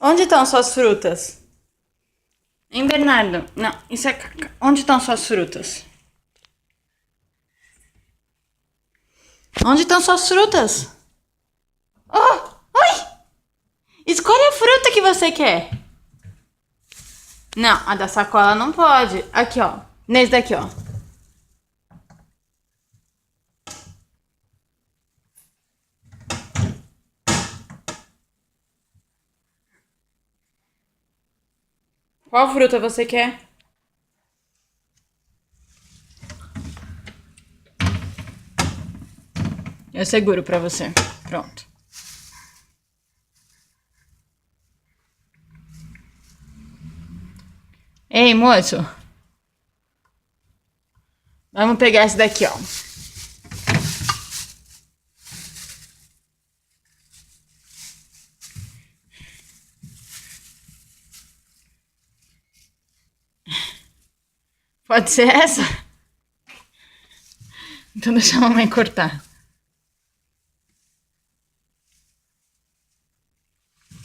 Onde estão suas frutas? Hein, Bernardo? Não, isso é caca. Onde estão suas frutas? Onde estão suas frutas? Oh, oi! Escolhe a fruta que você quer. Não, a da sacola não pode. Aqui, ó. Nesse daqui, ó. Qual fruta você quer? Eu seguro pra você. Pronto. Ei, moço. Vamos pegar esse daqui, ó. Pode ser essa? Então deixa a mamãe cortar.